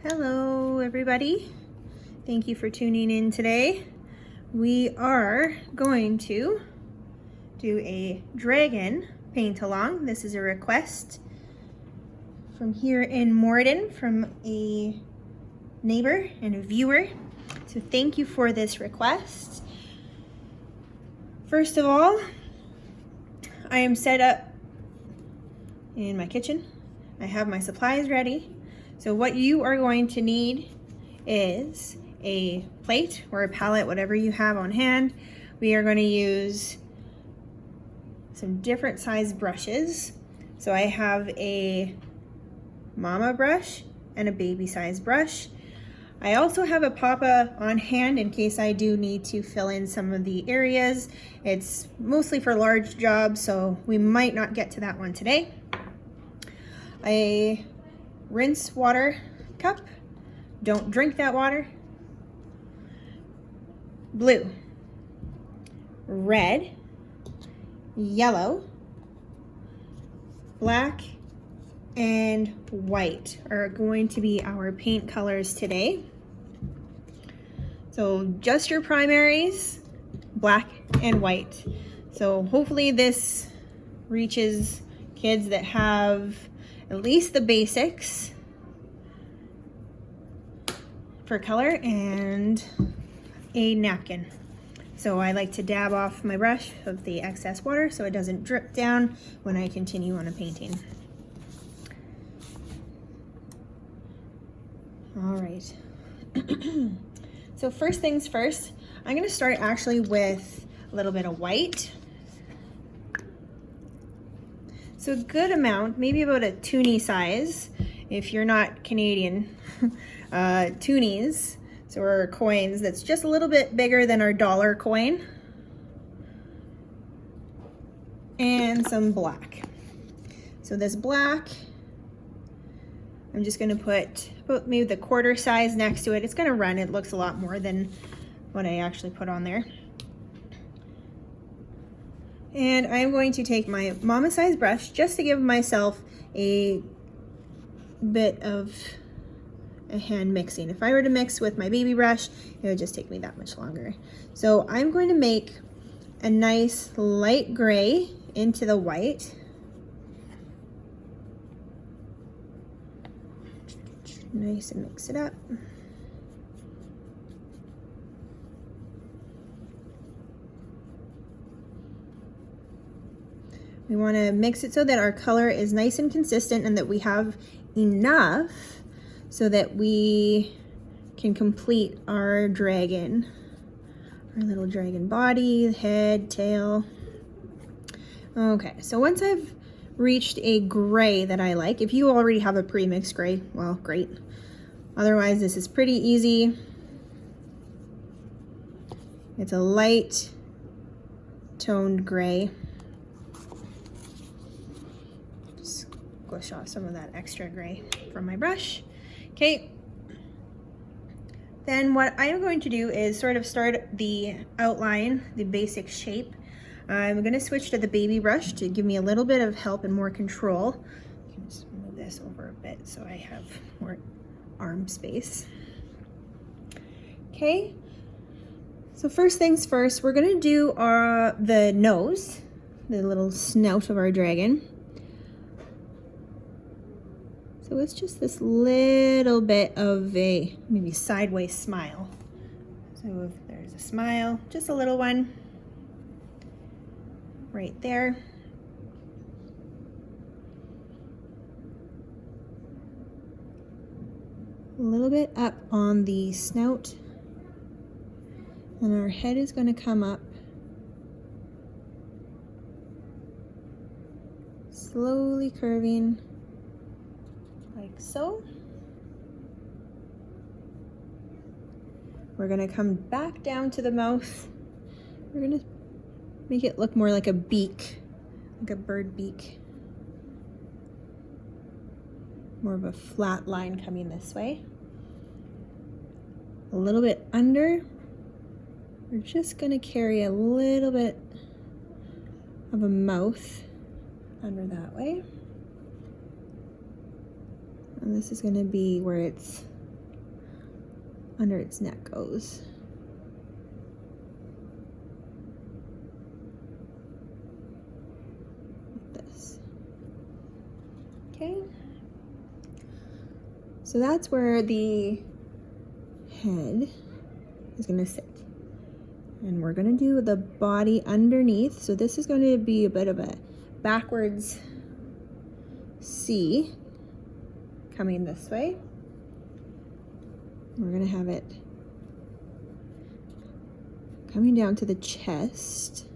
Hello everybody, thank you for tuning in today. We are going to do a dragon paint along. This is a request from here in Morden from a neighbor and a viewer. So thank you for this request. First of all, I am set up in my kitchen. I have my supplies ready. So what you are going to need is a plate or a palette, whatever you have on hand. We are going to use some different size brushes. So I have a mama brush and a baby size brush. I also have a papa on hand in case I do need to fill in some of the areas. It's mostly for large jobs, so we might not get to that one today. A rinse water cup. Don't drink that water. Blue, red, yellow, black, and white are going to be our paint colors today. So just your primaries, black and white. So hopefully this reaches kids that have at least the basics for color and a napkin. So I like to dab off my brush of the excess water so it doesn't drip down when I continue on a painting. All right. So first things first, I'm going to start actually with a little bit of white. So a good amount, maybe about a toonie size, if you're not Canadian, toonies, so our coins, that's just a little bit bigger than our dollar coin. And some black. So this black, I'm just gonna put about maybe the quarter size next to it. It's gonna run, it looks a lot more than what I actually put on there. And I'm going to take my mama size brush just to give myself a bit of a hand mixing. If I were to mix with my baby brush, it would just take me that much longer. So I'm going to make a nice light gray into the white. Nice, and mix it up. We want to mix it so that our color is nice and consistent and that we have enough so that we can complete our dragon. Our little dragon body, head, tail. Okay, so once I've reached a gray that I like, if you already have a pre-mixed gray, well, great. Otherwise, this is pretty easy. It's a light toned gray. Squish off some of that extra gray from my brush. Okay, then what I'm going to do is sort of start the outline, the basic shape. I'm going to switch to the baby brush to give me a little bit of help and more control. I can just move this over a bit so I have more arm space. Okay, so first things first, we're going to do the nose, the little snout of our dragon. So it's just this little bit of a maybe sideways smile. So if there's a smile, just a little one right there. A little bit up on the snout. And our head is going to come up. Slowly curving. Like so. We're going to come back down to the mouth. We're going to make it look more like a beak, like a bird beak. More of a flat line coming this way. A little bit under. We're just going to carry a little bit of a mouth under that way. And this is going to be where it's under its neck goes. Like this. Okay. So that's where the head is going to sit. And we're going to do the body underneath. So this is going to be a bit of a backwards C coming this way. We're going to have it coming down to the chest.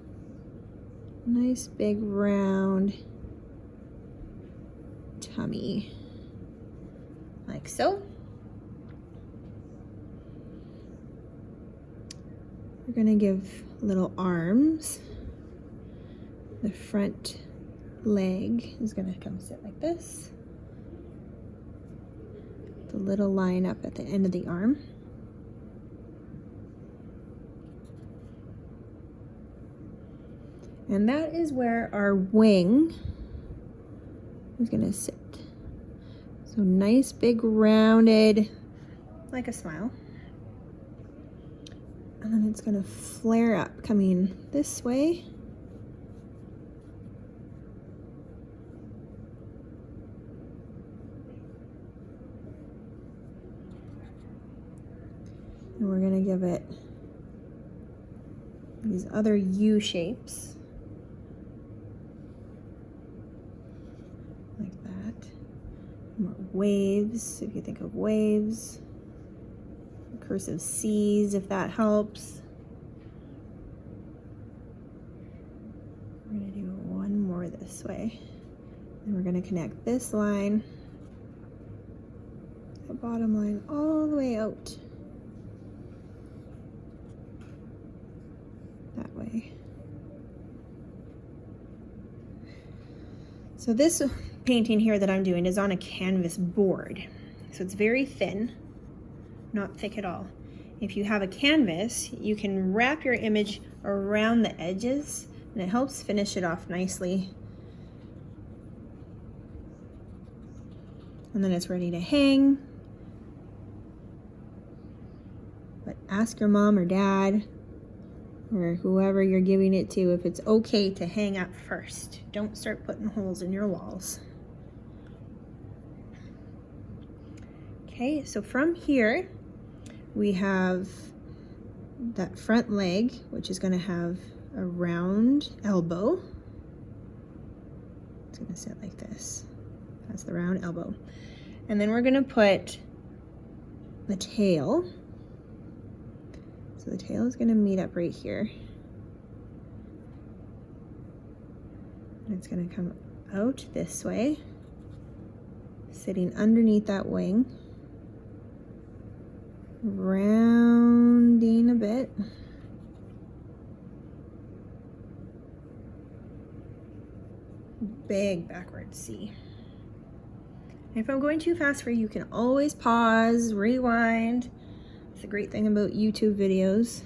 Nice big round tummy. Like so. We're going to give little arms. The front leg is going to come sit like this. The little line up at the end of the arm. And that is where our wing is going to sit. So nice, big, rounded, like a smile. And then it's going to flare up, coming this way. And we're going to give it these other U shapes. Like that. More waves, if you think of waves. Cursive C's, if that helps. We're going to do one more this way. And we're going to connect this line, the bottom line, all the way out. That way. So this painting here that I'm doing is on a canvas board. So it's very thin. Not thick at all. If you have a canvas, you can wrap your image around the edges and it helps finish it off nicely. And then it's ready to hang. But ask your mom or dad or whoever you're giving it to if it's okay to hang up first. Don't start putting holes in your walls. Okay, so from here, we have that front leg, which is going to have a round elbow. It's going to sit like this. That's the round elbow. And then we're going to put the tail. So the tail is going to meet up right here. And it's going to come out this way, sitting underneath that wing. Rounding a bit. Big backward C. If I'm going too fast for you, you can always pause, rewind. It's a great thing about YouTube videos.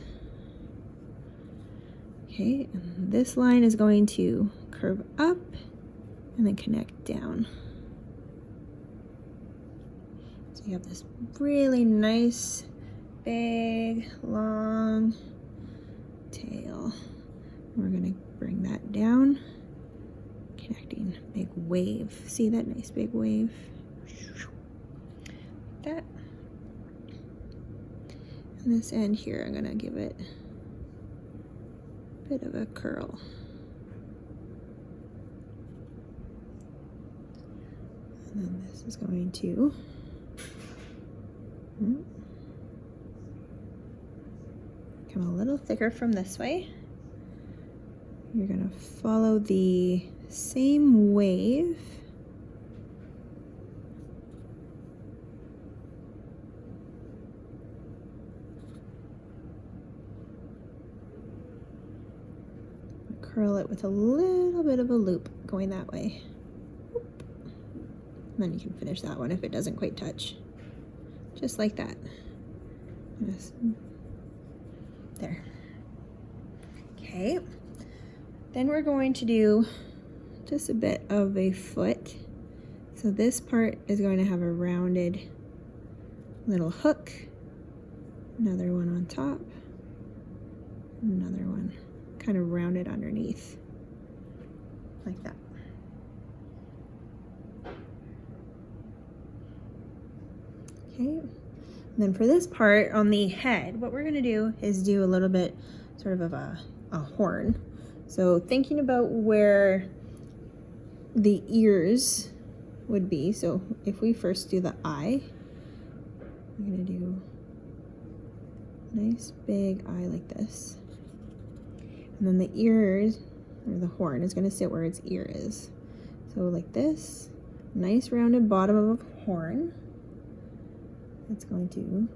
Okay, and this line is going to curve up and then connect down. So you have this really nice, big, long tail. We're gonna bring that down, connecting, big wave. See that nice big wave? Like that. And this end here, I'm gonna give it a bit of a curl. And then this is going to come a little thicker from this way. You're going to follow the same wave. Curl it with a little bit of a loop going that way. And then you can finish that one if it doesn't quite touch. Just like that. Just there. Okay. Then we're going to do just a bit of a foot. So this part is going to have a rounded little hook Another one on top. Another one kind of rounded underneath, like that. Okay, and then for this part on the head, what we're gonna do is do a little bit sort of a horn. So thinking about where the ears would be, so if we first do the eye, we're gonna do a nice big eye like this. And then the ears, or the horn, is gonna sit where its ear is. So like this, nice rounded bottom of a horn. It's going to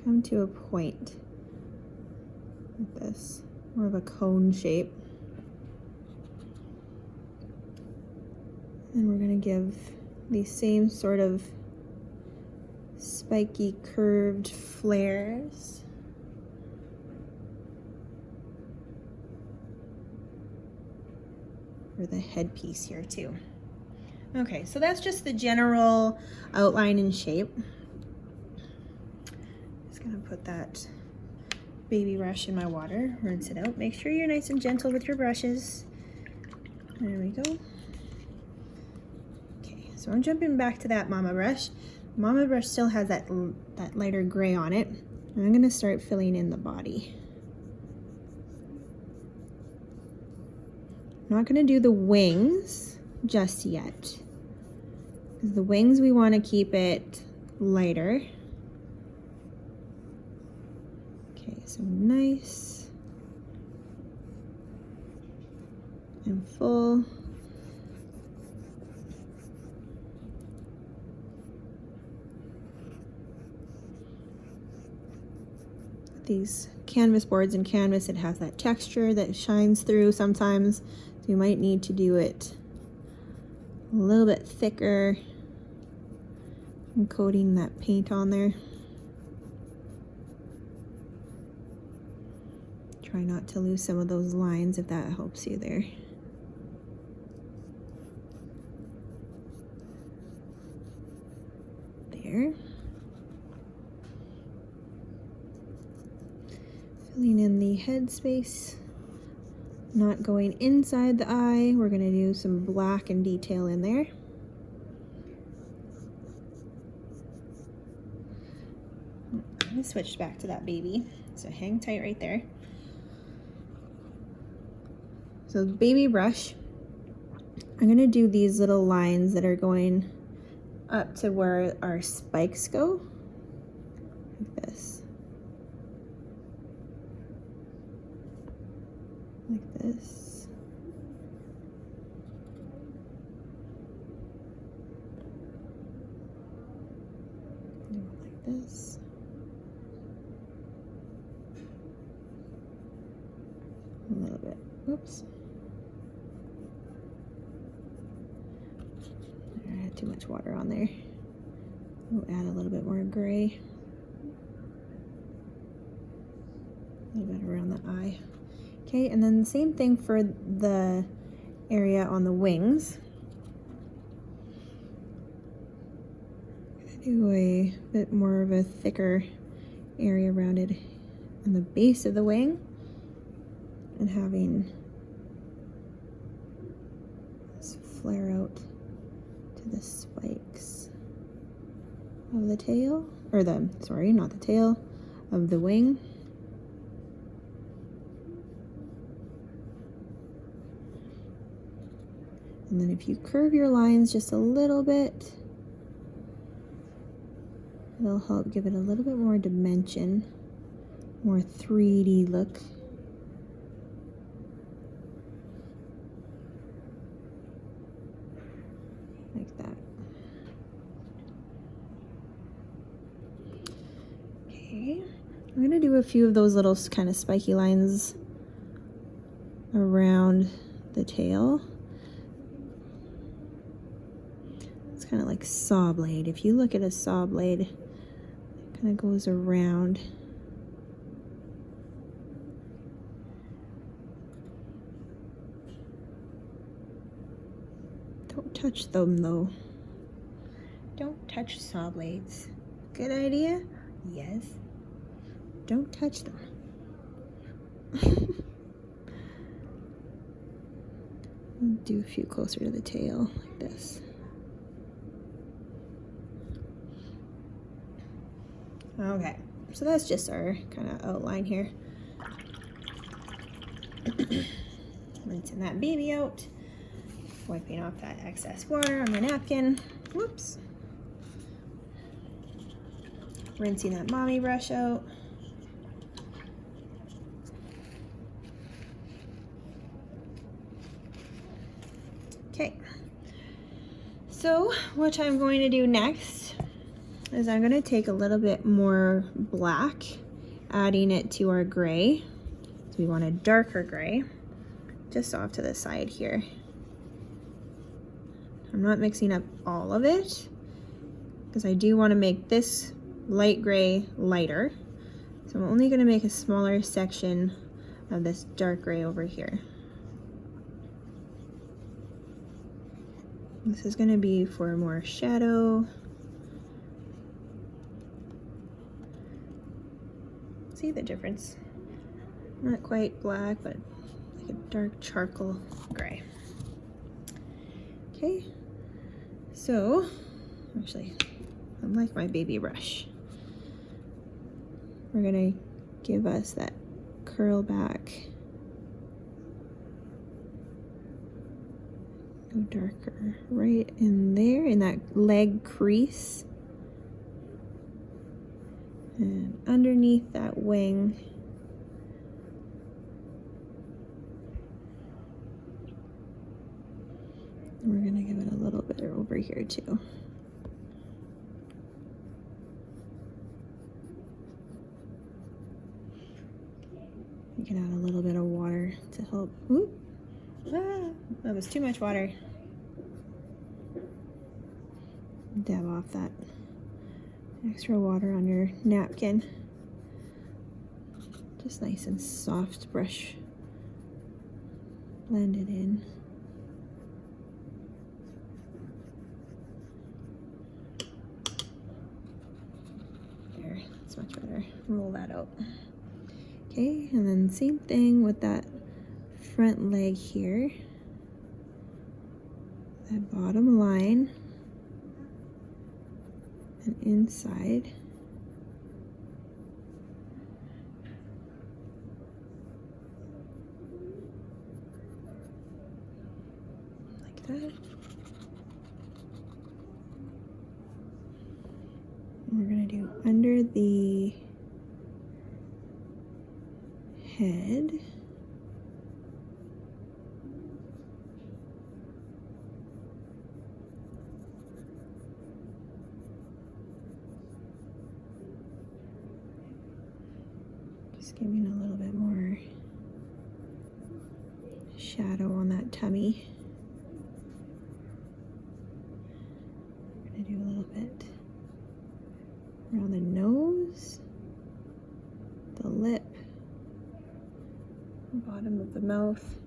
come to a point like this, more of a cone shape. And we're gonna give these same sort of spiky curved flares. For the headpiece here too. Okay, so that's just the general outline and shape. Just gonna put that baby brush in my water, rinse it out. Make sure you're nice and gentle with your brushes. There we go. Okay, so I'm jumping back to that mama brush. Mama brush still has that lighter gray on it. And I'm gonna start filling in the body. I'm not gonna do the wings just yet, because the wings we want to keep it lighter. Okay, so nice and full. These canvas boards and canvas, it has that texture that shines through sometimes, so you might need to do it a little bit thicker and coating that paint on there. Try not to lose some of those lines if that helps you there. There. Filling in the head space, not going inside the eye. We're gonna do some black and detail in there. I'm gonna switch back to that baby, so hang tight right there. So baby brush, I'm gonna do these little lines that are going up to where our spikes go, like this. Like this. Like this. A little bit. Oops. I had too much water on there. We'll add a little bit more gray. A little bit around the eye. Okay, and then the same thing for the area on the wings. I'm gonna do a bit more of a thicker area rounded on the base of the wing, and having this flare out to the spikes of the tail, or the, sorry, not the tail, of the wing. And then if you curve your lines just a little bit, it'll help give it a little bit more dimension, more 3D look. Like that. Okay, I'm gonna do a few of those little kind of spiky lines around the tail. Kind of like saw blade. If you look at a saw blade, it kind of goes around. Don't touch them though. Don't touch saw blades. Good idea? Yes. Don't touch them. Do a few closer to the tail, like this. Okay, so that's just our kind of outline here. Rinsing that baby out, wiping off that excess water on the napkin. Whoops. Rinsing that mommy brush out. Okay, so what I'm going to do next is I'm going to take a little bit more black, adding it to our gray. So we want a darker gray, just off to the side here. I'm not mixing up all of it because I do want to make this light gray lighter. So I'm only going to make a smaller section of this dark gray over here. This is going to be for more shadow. See the difference? Not quite black, but like a dark charcoal gray. Okay, so actually, I like my baby brush. We're gonna give us that curl back. Go darker right in there, in that leg crease. And underneath that wing. We're gonna give it a little bit over here too. You can add a little bit of water to help. Ooh. Ah, that was too much water. Dab off that extra water on your napkin. Just nice and soft brush. Blend it in. There, that's much better. Roll that out. Okay, and then same thing with that front leg here. That bottom line and inside. Like that. And we're gonna do under the head. Just giving a little bit more shadow on that tummy. I'm gonna do a little bit around the nose, the lip, bottom of the mouth,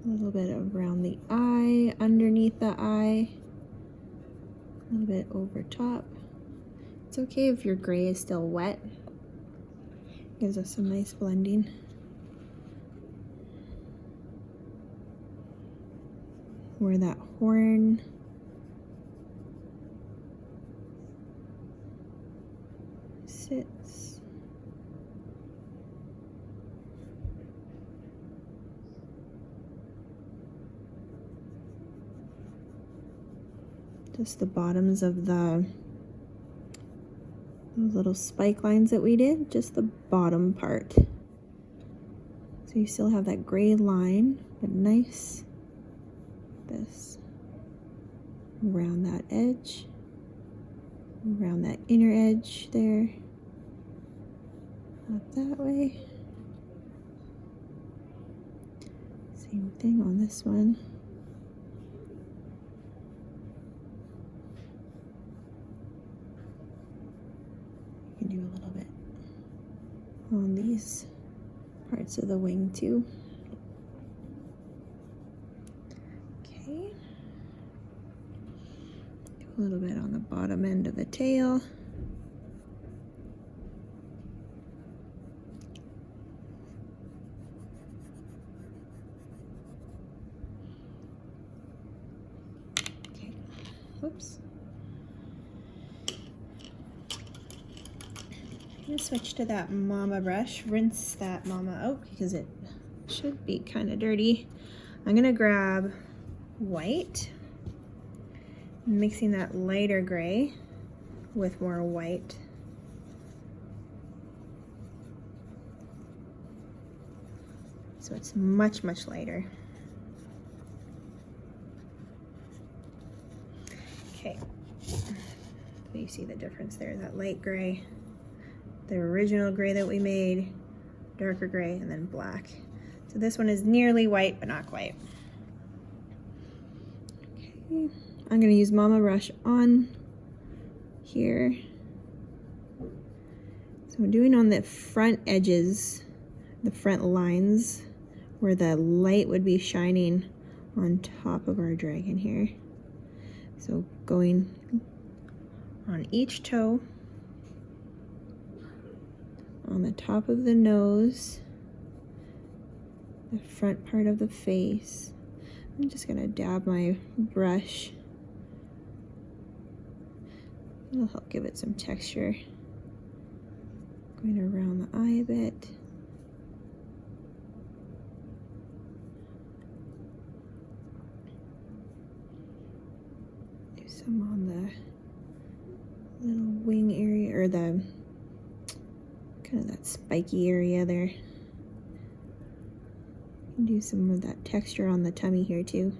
a little bit around the eye, underneath the eye, a little bit over top. It's okay if your gray is still wet. Gives us some nice blending. Where that horn sits. Just the bottoms of those little spike lines that we did, just the bottom part. So you still have that gray line, but nice. This around that edge, around that inner edge there, up that way. Same thing on this one. You can do a little bit on these parts of the wing too. Okay. Do a little bit on the bottom end of the tail. I'm gonna switch to that Mama brush, rinse that Mama out because it should be kind of dirty. I'm gonna grab white, mixing that lighter gray with more white. So it's much, much lighter. Okay, so you see the difference there, that light gray, the original gray that we made, darker gray, and then black. So this one is nearly white, but not quite. Okay, I'm gonna use Mama brush on here. So I'm doing on the front edges, the front lines, where the light would be shining on top of our dragon here. So going on each toe, on the top of the nose, the front part of the face. I'm just gonna dab my brush. It'll help give it some texture. Going around the eye a bit. Do some on the little wing area, or the kind of that spiky area there. Do some of that texture on the tummy here too.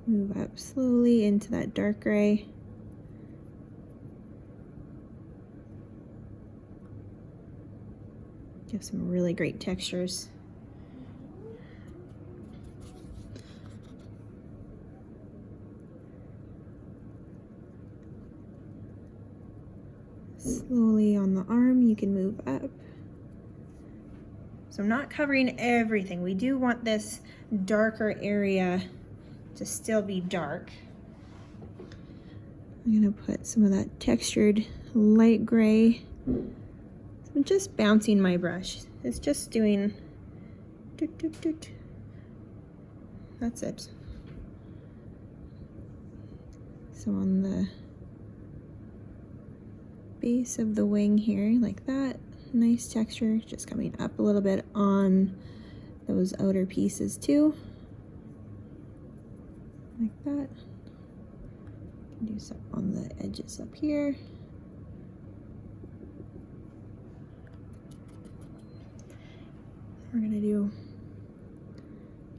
Move up slowly into that dark gray. Give some really great textures. Slowly on the arm, you can move up. So I'm not covering everything. We do want this darker area to still be dark. I'm gonna put some of that textured light gray. So I'm just bouncing my brush. It's just doing doot, doot, doot. That's it. So on the base of the wing here, like that, nice texture, just coming up a little bit on those outer pieces too, like that. Do some on the edges up here. We're gonna do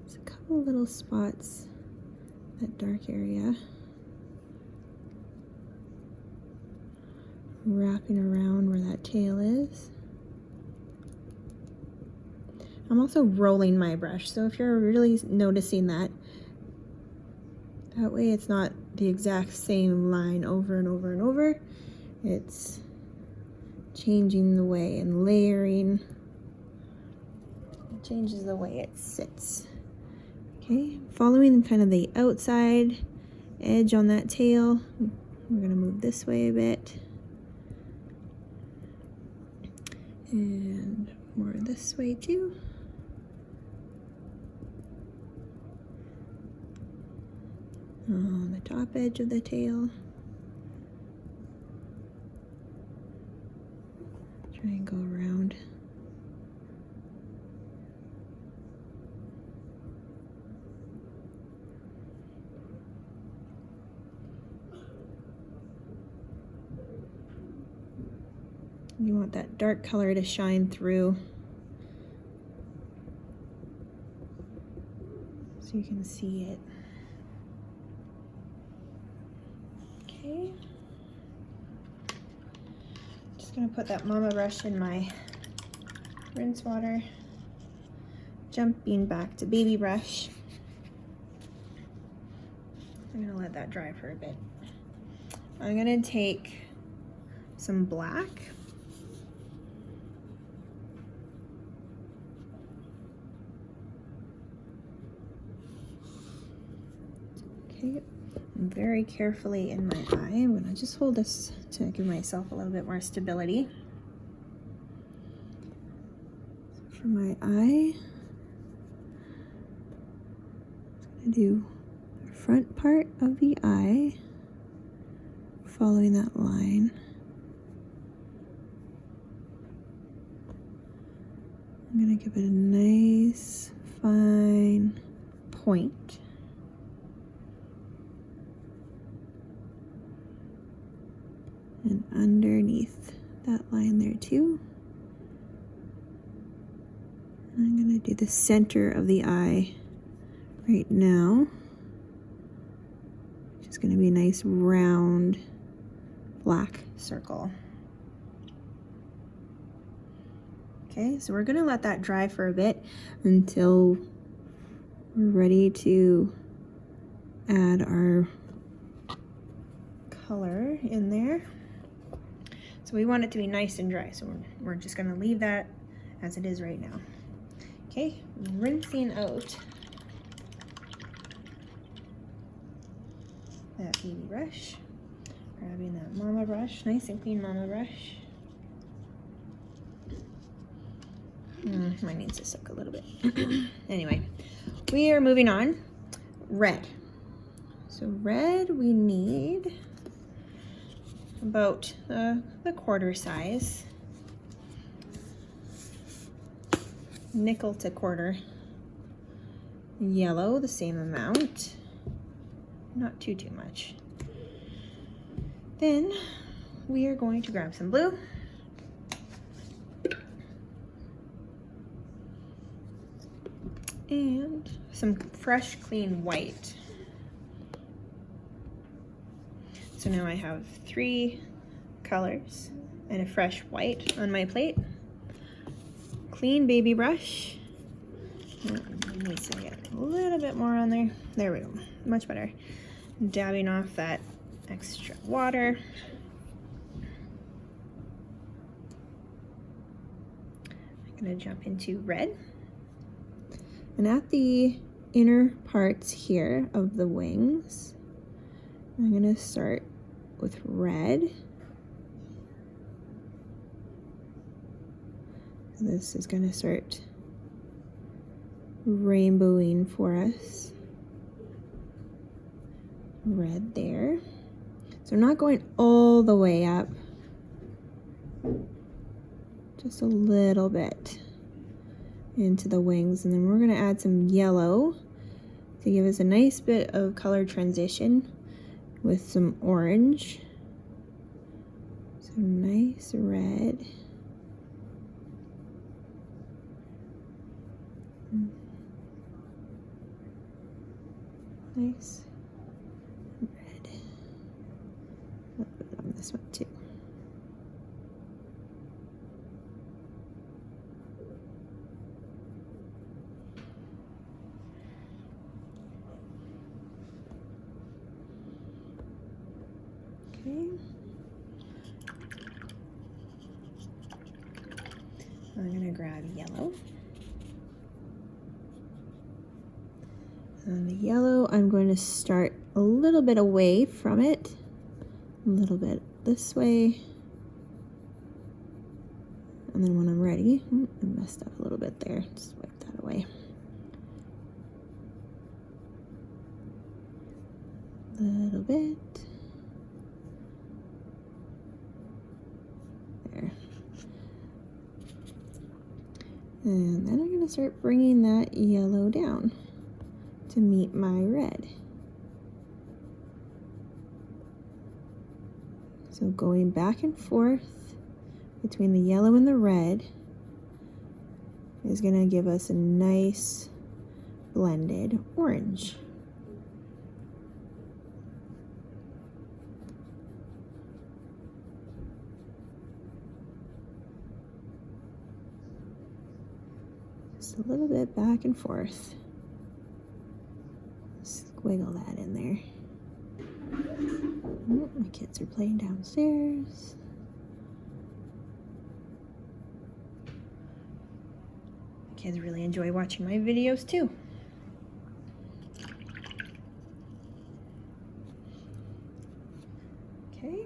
just a couple little spots, that dark area, wrapping around where that tail is. I'm also rolling my brush, so if you're really noticing that way it's not the exact same line over and over and over. It's changing the way and layering. It changes the way it sits. Okay, following kind of the outside edge on that tail, we're gonna move this way a bit. And more this way too. On the top edge of the tail. Try and go around. You want that dark color to shine through so you can see it. Okay. Just gonna put that Mama brush in my rinse water. Jumping back to baby brush. I'm gonna let that dry for a bit. I'm gonna take some black. Okay, and very carefully in my eye, I'm gonna just hold this to give myself a little bit more stability. So for my eye, I'm gonna do the front part of the eye, following that line. gonna give it a nice fine point. And underneath that line there too. I'm gonna do the center of the eye right now. Just gonna be a nice round black circle. Okay, so we're gonna let that dry for a bit until we're ready to add our color in there. So we want it to be nice and dry, so we're just gonna leave that as it is right now. Okay, rinsing out that baby brush, grabbing that mama brush, nice and clean mama brush. Mine needs to soak a little bit. Anyway, we are moving on. Red. So red, we need about the quarter size. Nickel to quarter. Yellow, the same amount. Not too much. Then we are going to grab some blue. And some fresh, clean white. So now I have 3 colors and a fresh white on my plate. Clean baby brush. Needs to get a little bit more on there. There we go, much better. Dabbing off that extra water. I'm gonna jump into red. And at the inner parts here of the wings, I'm gonna start with red. This is gonna start rainbowing for us. Red there. So I'm not going all the way up, just a little bit into the wings, and then we're going to add some yellow to give us a nice bit of color transition with some orange. So nice red. Nice red. A little bit on this one too. Okay. I'm gonna grab yellow. And the yellow, I'm going to start a little bit away from it, a little bit this way, and then when I'm ready, I messed up a little bit there, just wipe that away. A little bit. There. And then I'm going to start bringing that yellow down to meet my red. So going back and forth between the yellow and the red is going to give us a nice blended orange. Just a little bit back and forth. Wiggle that in there. Oh, my kids are playing downstairs. My kids really enjoy watching my videos too. Okay.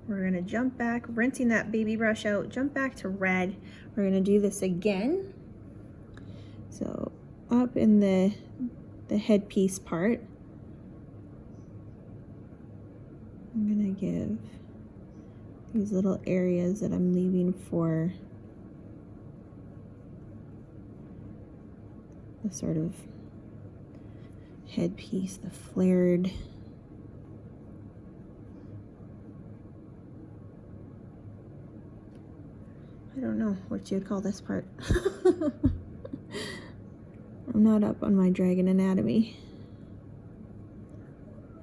We're gonna jump back, rinsing that baby brush out, jump back to red. We're gonna do this again. So up in the headpiece part, I'm gonna give these little areas that I'm leaving for sort of headpiece, the flared I don't know what you'd call this part. I'm not up on my dragon anatomy.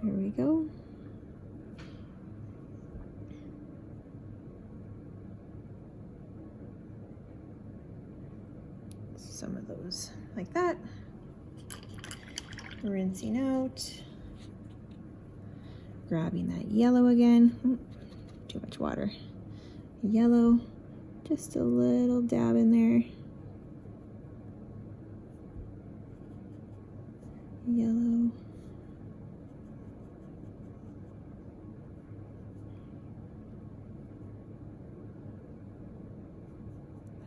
There we go. Some of those like that. Rinsing out. Grabbing that yellow again. Too much water. Yellow. Just a little dab in there. Yellow.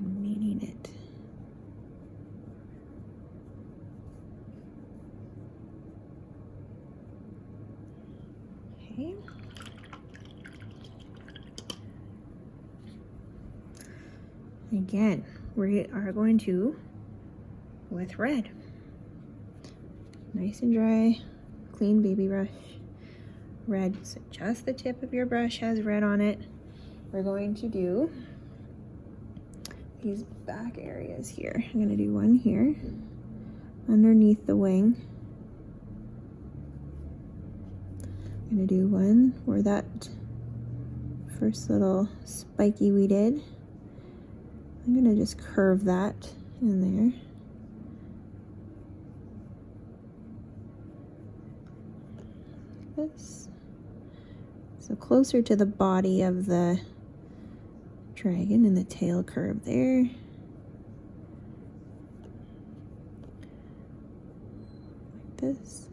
I'm kneading it. Okay. Again, we are going to with red. Nice and dry, clean baby brush. Red, so just the tip of your brush has red on it. We're going to do these back areas here. I'm gonna do one here, underneath the wing. I'm gonna do one where that first little spiky we did. I'm gonna just curve that in there. Like this. So closer to the body of the dragon and the tail curve there. Like this.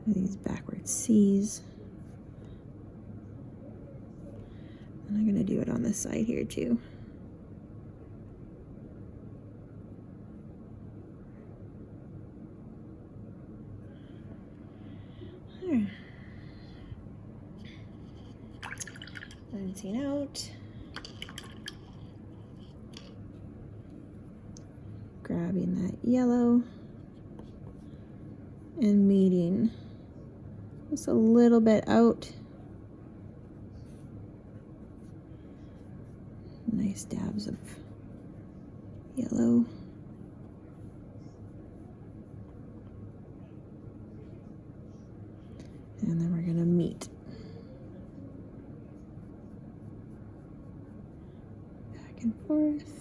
These backward C's. And I'm going to do it on this side here too. There. Rinsing out. Grabbing that yellow and meeting just a little bit out. Nice dabs of yellow. And then we're going to meet. Back and forth.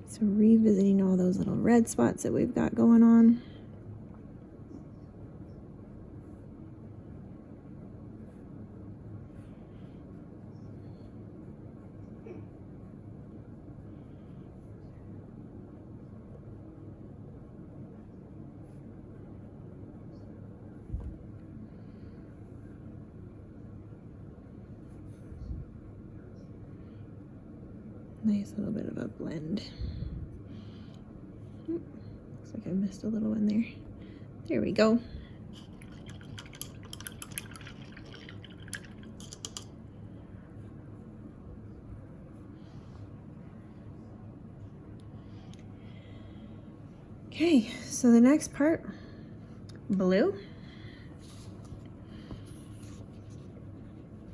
So revisiting all those little red spots that we've got going on. Nice little bit of a blend. Looks like I missed a little one there. There we go. Okay, so the next part, blue.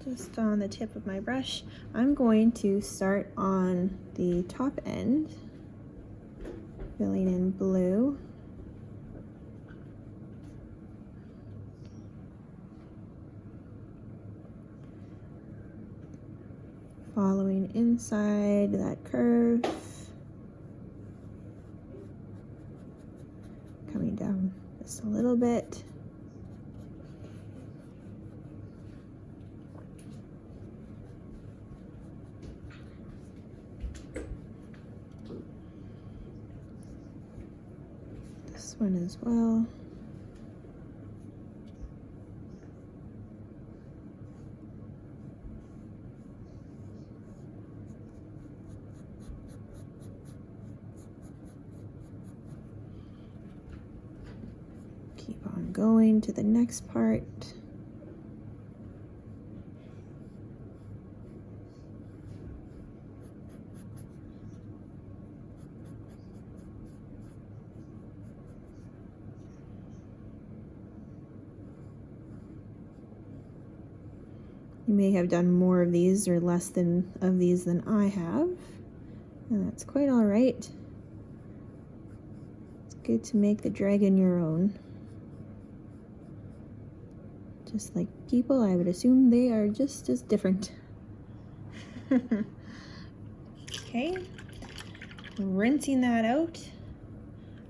Just on the tip of my brush, I'm going to start on the top end, filling in blue. Following inside that curve. Coming down just a little bit. This one as well. going to the next part. You may have done more of these or less than of these than I have, and that's quite all right. It's good to make the dragon your own. Just like people, I would assume they are just as different. Okay, rinsing that out,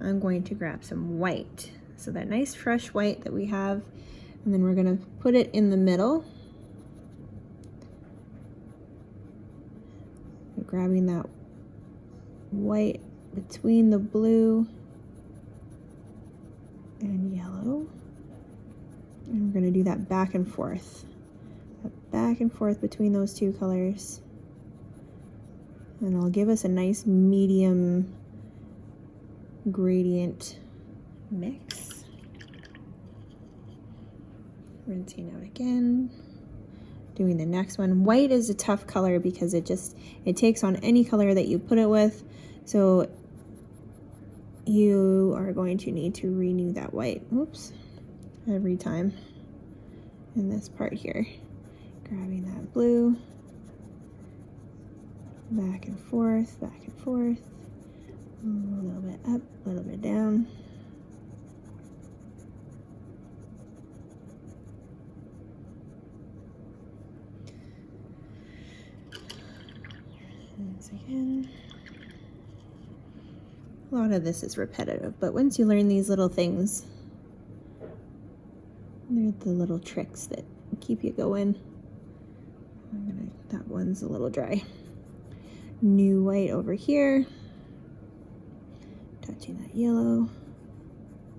I'm going to grab some white. So that nice fresh white that we have, and then we're gonna put it in the middle. Grabbing that white between the blue and yellow, and we're going to do that back and forth between those two colors, and it'll give us a nice medium gradient mix. Rinsing out again. Doing the next one. White is a tough color because it takes on any color that you put it with, so you are going to need to renew that white, oops, every time in this part here. Grabbing that blue, back and forth, a little bit up, a little bit down. Once again, a lot of this is repetitive, but once you learn these little things, they're the little tricks that keep you going. That one's a little dry. New white over here, touching that yellow,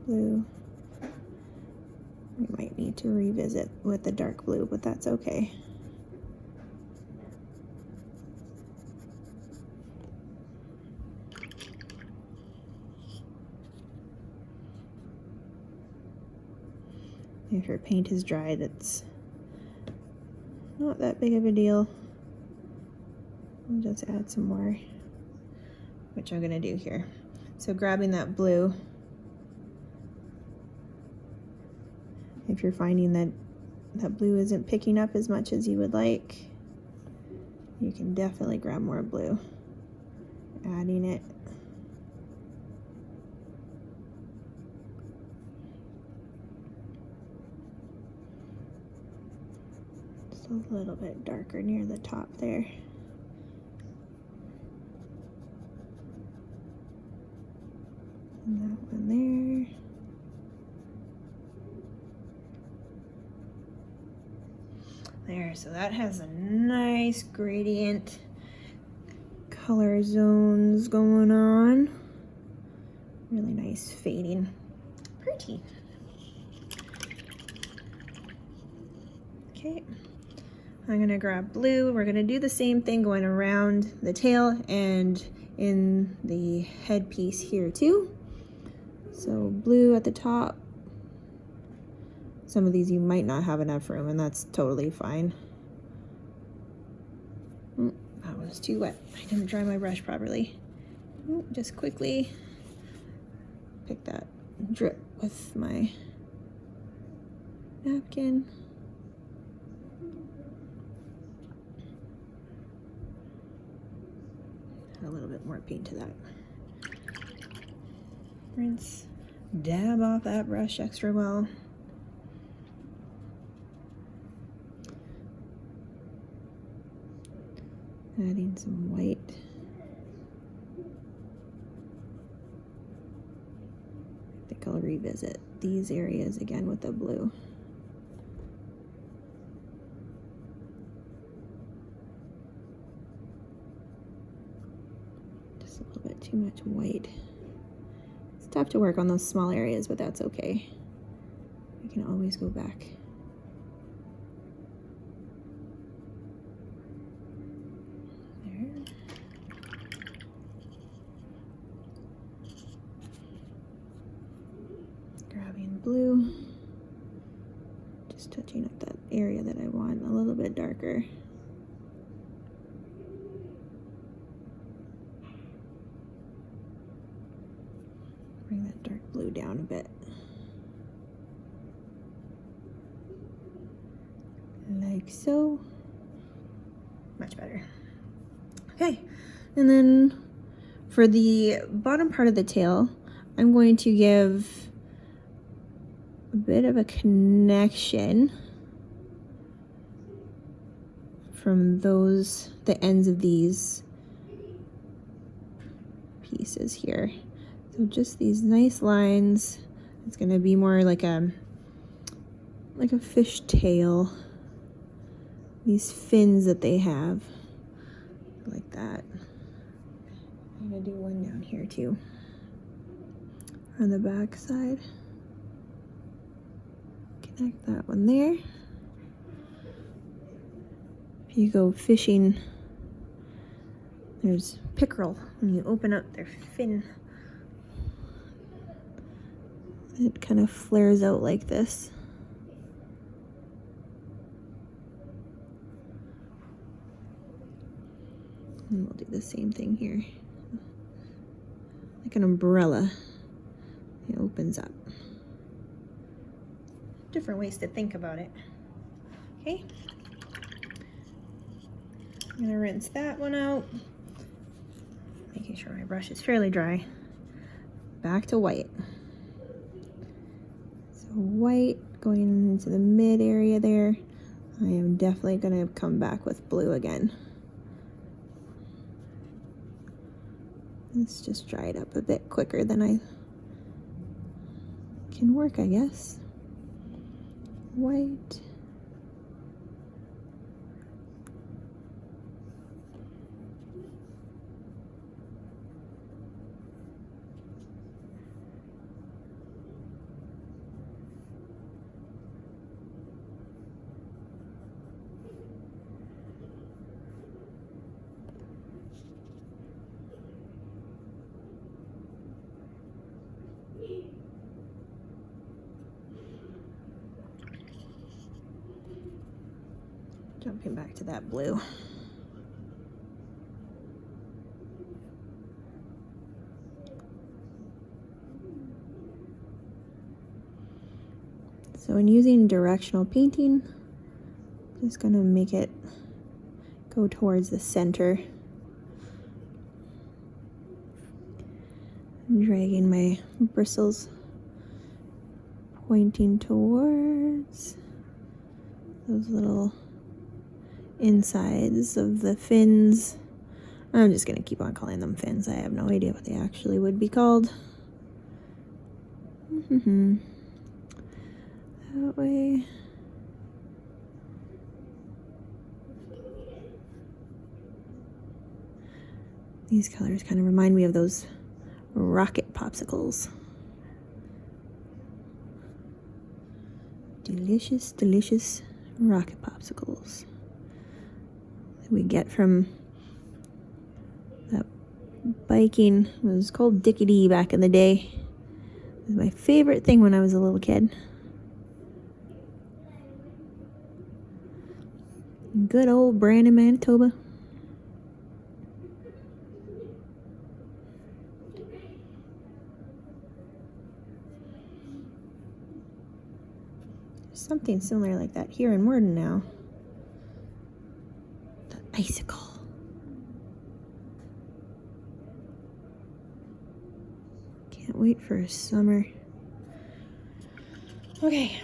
blue. We might need to revisit with the dark blue, but that's okay. If your paint is dried, it's not that big of a deal. I'll just add some more, which I'm gonna do here. So grabbing that blue, if you're finding that that blue isn't picking up as much as you would like, you can definitely grab more blue. Adding it. A little bit darker near the top there. And that one there. There, so that has a nice gradient color zones going on. Really nice fading. Pretty. Okay. I'm gonna grab blue. We're gonna do the same thing going around the tail and in the headpiece here too. So blue at the top. Some of these you might not have enough room, and that's totally fine. That was too wet. I didn't dry my brush properly. Just quickly pick that drip with my napkin. A little bit more paint to that. Rinse, dab off that brush extra well. Adding some white. I think I'll revisit these areas again with the blue. Just a little bit too much white. It's tough to work on those small areas, but that's okay. We can always go back. Grabbing blue. touching up that area that I want a little bit darker. Bring that dark blue down a bit. Like so. Much better. Okay, and then for the bottom part of the tail, I'm going to give a bit of a connection from the ends of these pieces here. So just these nice lines. It's going to be more like a fish tail. These fins that they have, like that. I'm gonna do one down here too, on the back side. Connect that one there. If you go fishing, there's pickerel. When you open up their fin, it kind of flares out like this. And we'll do the same thing here. Like an umbrella. It opens up. Different ways to think about it. Okay. I'm gonna rinse that one out. Making sure my brush is fairly dry. Back to white. So white going into the mid area there. I am definitely gonna come back with blue again. Let's just dry it up a bit quicker than I can work, I guess. White. Jumping back to that blue. So in using directional painting, just gonna make it go towards the center. I'm dragging my bristles, pointing towards those little insides of the fins. I'm just gonna keep on calling them fins. I have no idea what they actually would be called. That way. These colors kind of remind me of those rocket popsicles. Delicious, delicious rocket popsicles we get from that biking. It was called Dickie D back in the day. It was my favorite thing when I was a little kid. Good old Brandon, Manitoba. There's something similar like that here in Morden now. Icicle. Can't wait for summer. Okay.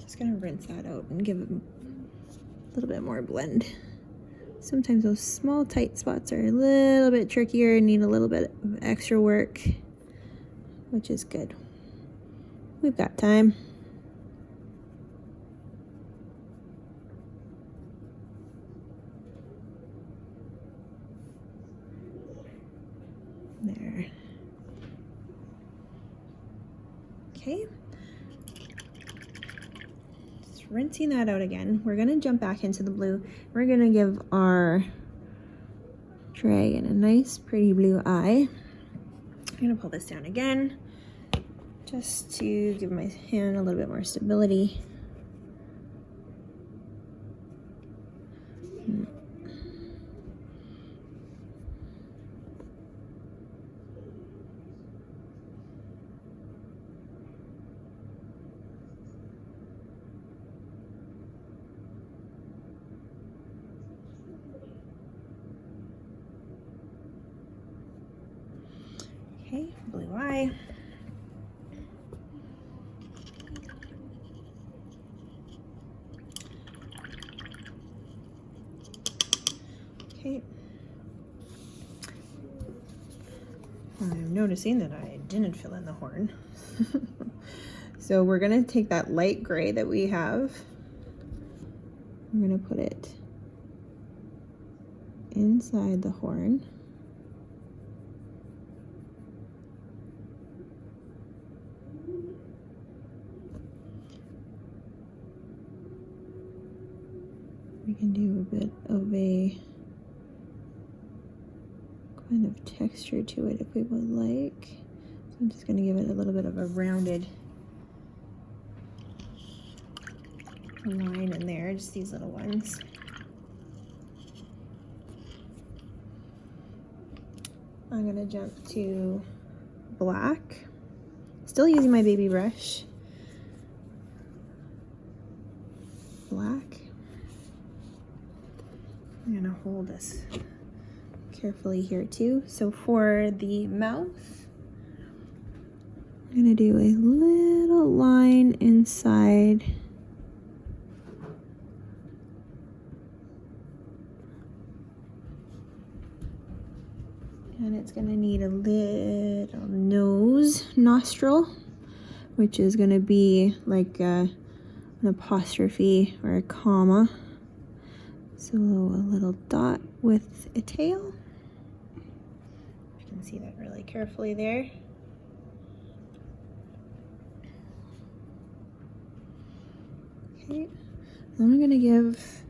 Just gonna rinse that out and give it a little bit more blend. Sometimes those small tight spots are a little bit trickier and need a little bit of extra work, which is good. We've got time. There. Okay. Just rinsing that out again. We're gonna jump back into the blue. We're gonna give our dragon a nice pretty blue eye. I'm gonna pull this down again. just to give my hand a little bit more stability. Okay, blue eye. Okay. I'm noticing that I didn't fill in the horn. So we're gonna take that light gray that we have. I'm gonna put it inside the horn. We can do a bit of a kind of texture to it if we would like. So I'm just going to give it a little bit of a rounded line in there, just these little ones. I'm going to jump to black, still using my baby brush. Black. I'm going to hold this carefully here too. So for the mouth, I'm going to do a little line inside. And it's going to need a little nostril, which is going to be like an apostrophe or a comma. So a little dot with a tail. You can see that really carefully there. Okay, then I'm going to give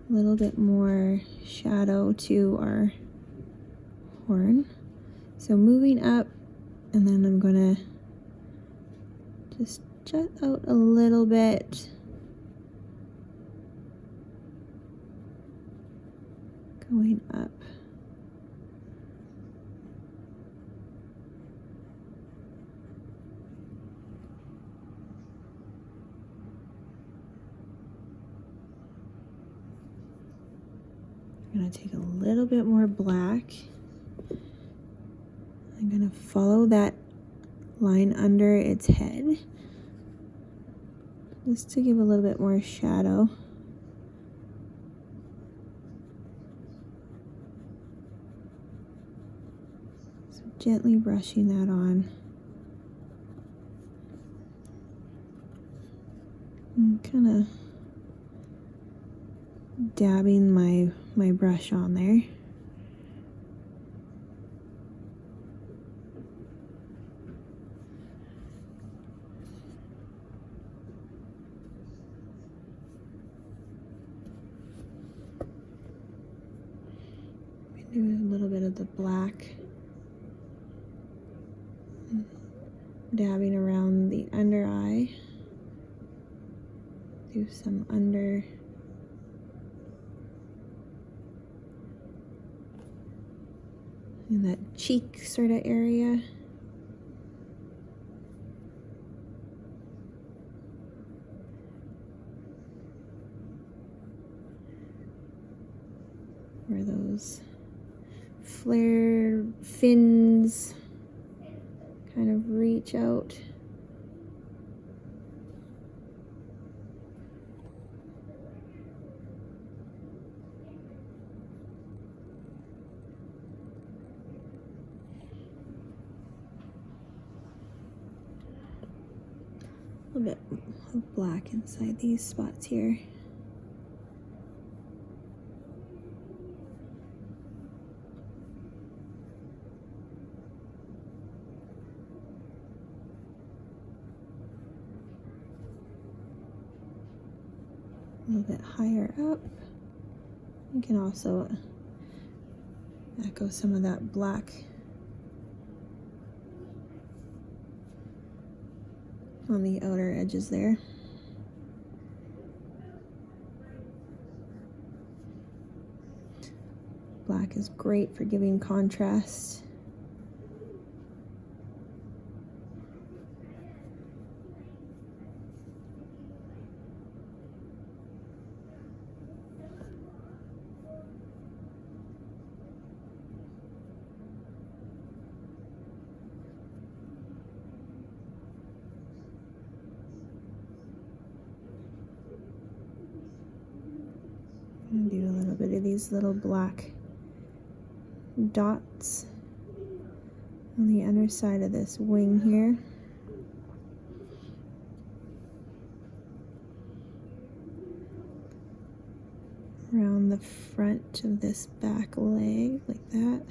a little bit more shadow to our horn. So moving up, and then I'm going to just jut out a little bit. Going up. I'm going to take a little bit more black. I'm going to follow that line under its head, just to give a little bit more shadow. So gently brushing that on. And kind of dabbing my brush on there. Do a little bit of the black, dabbing around the under eye. Do some under. In that cheek sort of area. Where those flare fins kind of reach out. A little bit of black inside these spots here. A little bit higher up. You can also echo some of that black on the outer edges there. Black is great for giving contrast. And do a little bit of these little black dots on the underside of this wing here. Around the front of this back leg, like that.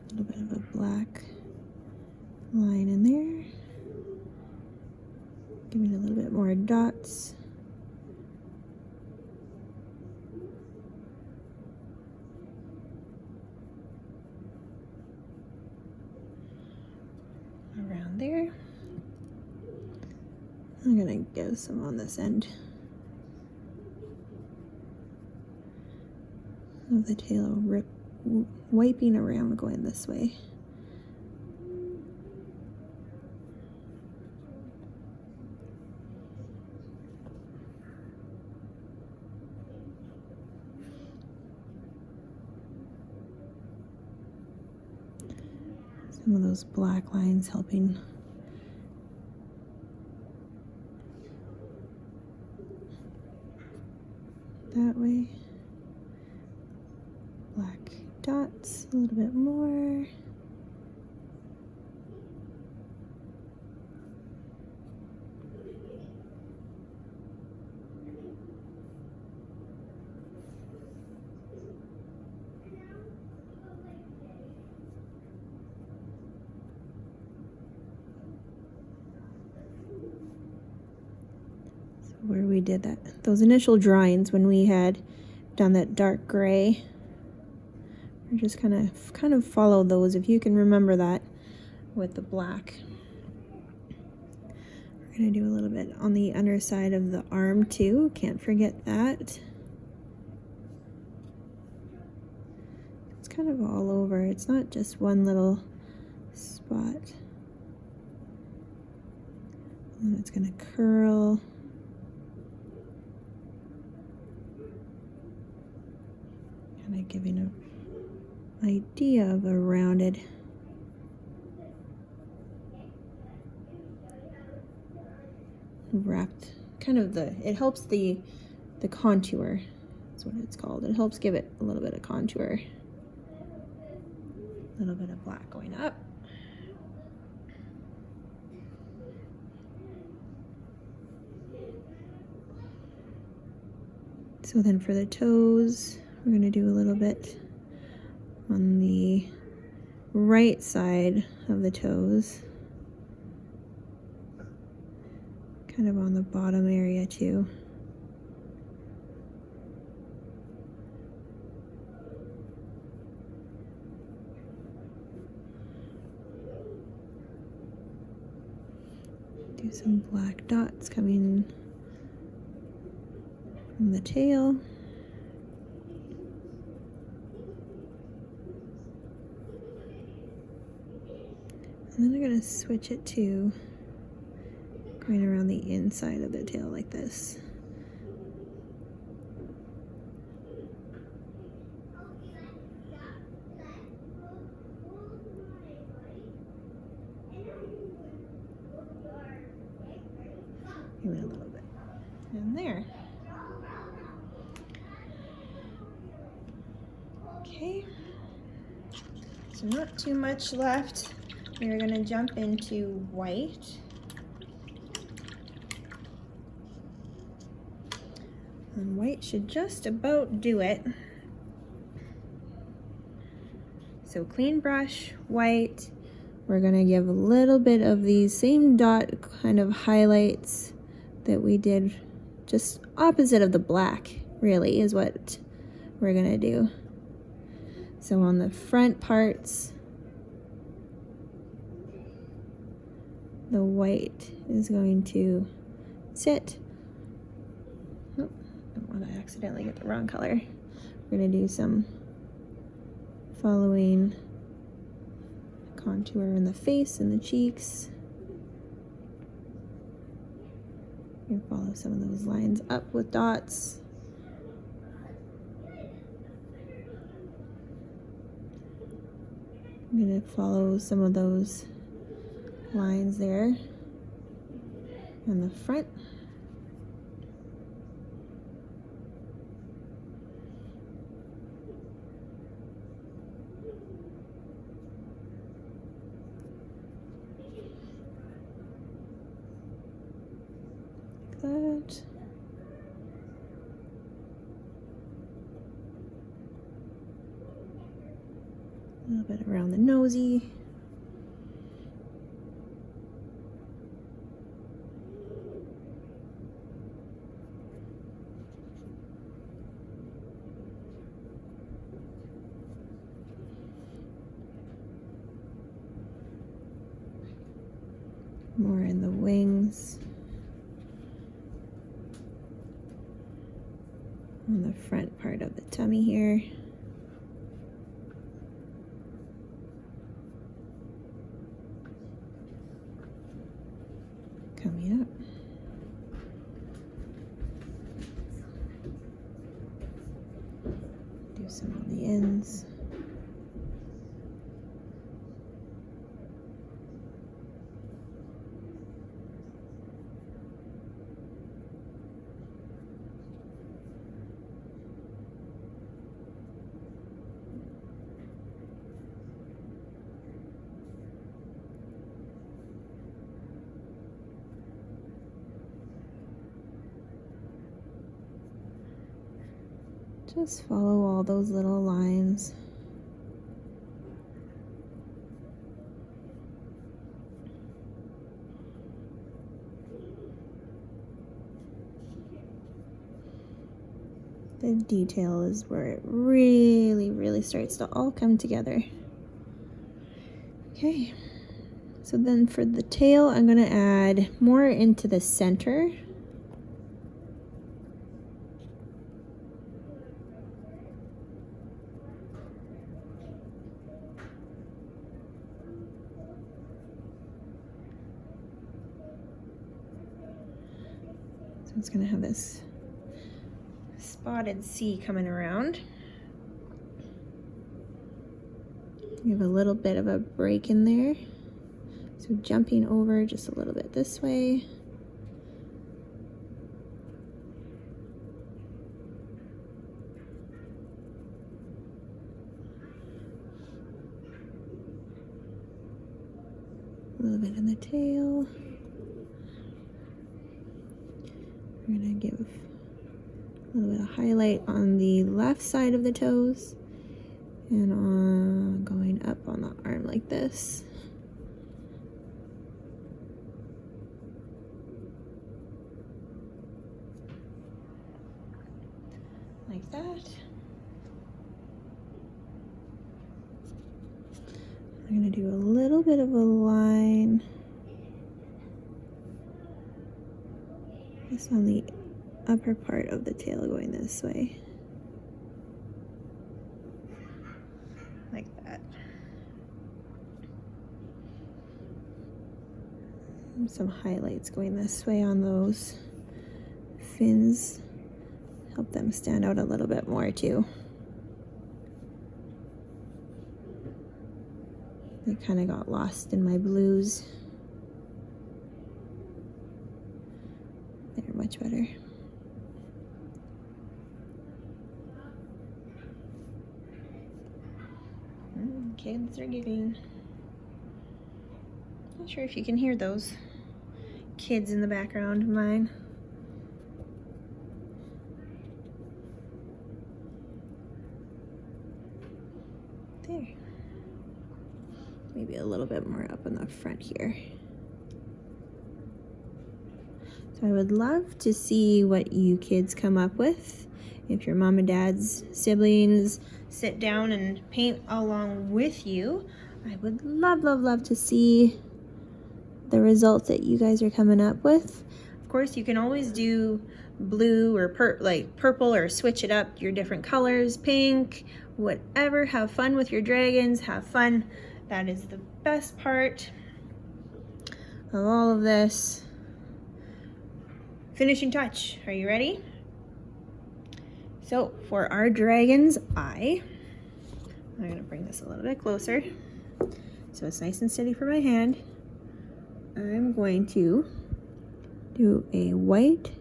A little bit of a black line in there. Giving a little bit more dots. Around there. I'm gonna give some on this end of the tail, wiping around, going this way. Some of those black lines helping that way. Black dots, a little bit more. Where we did that, those initial drawings when we had done that dark gray, or just kind of follow those, if you can remember that, with the black. We're gonna do a little bit on the underside of the arm too, can't forget that. It's kind of all over, it's not just one little spot. And it's gonna curl. Kind of giving an idea of a rounded wrapped, kind of it helps the contour, that's what it's called. It helps give it a little bit of contour. A little bit of black going up. So then for the toes, we're going to do a little bit on the right side of the toes, kind of on the bottom area too. Do some black dots coming from the tail. And then I'm going to switch it to going around the inside of the tail like this. Give it a little bit. And there. Okay. So not too much left. We're going to jump into white. And white should just about do it. So clean brush, white. We're going to give a little bit of these same dot kind of highlights that we did just opposite of the black. really, is what we're gonna do. So on the front parts, the white is going to sit. Oh, I don't want to accidentally get the wrong color. We're gonna do some following contour in the face and the cheeks. You follow some of those lines up with dots. I'm going to follow some of those lines there on the front. That. A little bit around the nosy. More in the wings. On the front part of the tummy here. Coming up. Do some on the ends. Just follow all those little lines. The detail is where it really starts to all come together. Okay, so then for the tail, I'm gonna add more into the center. So it's gonna have this spotted C coming around. We have a little bit of a break in there. So jumping over just a little bit this way. A little bit in the tail. We're gonna give a little bit of highlight on the left side of the toes and on going up on the arm like this. Like that. I'm gonna do a little bit of a line just on the upper part of the tail going this way. Like that. And some highlights going this way on those fins. Help them stand out a little bit more too. They kind of got lost in my blues. They're much better. Kids are giggling. Not sure if you can hear those kids in the background of mine. There. Maybe a little bit more up in the front here. So I would love to see what you kids come up with if your mom and dad's siblings sit down and paint along with you, I would love, love, love to see the results that you guys are coming up with. Of course, you can always do blue or purple, or switch it up, your different colors, pink, whatever. Have fun with your dragons, have fun. That is the best part of all of this. Finishing touch, are you ready? So for our dragon's eye, I'm gonna bring this a little bit closer so it's nice and steady for my hand. I'm going to do a white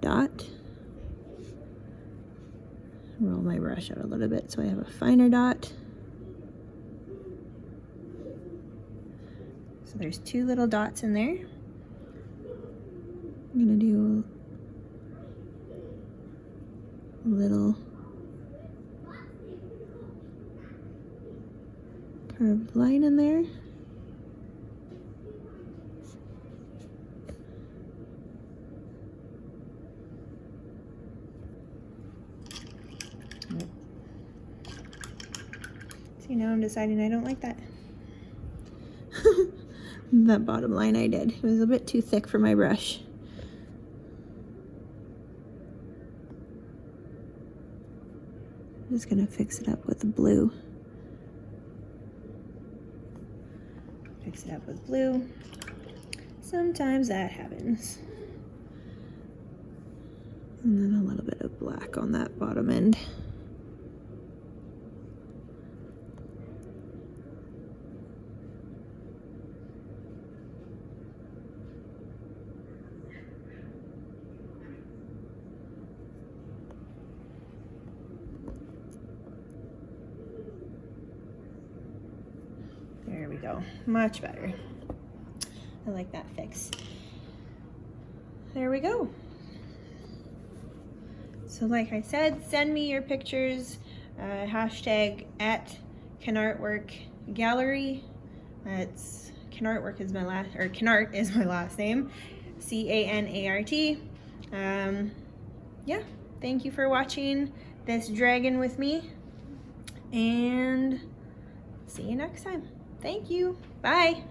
dot. Roll my brush out a little bit so I have a finer dot. So there's 2 little dots in there. I'm gonna do a little curved line in there. See, now I'm deciding I don't like that. That bottom line I did. It was a bit too thick for my brush. I'm just gonna fix it up with the blue. Fix it up with blue. Sometimes that happens. And then a little bit of black on that bottom end. There we go, much better. I like that fix. There we go. So like I said, send me your pictures, hashtag @CanartWorkGallery. That's Canartwork is my last, or Canart is my last name, C-A-N-A-R-T. Yeah, thank you for watching this dragon with me, and see you next time. Thank you. Bye.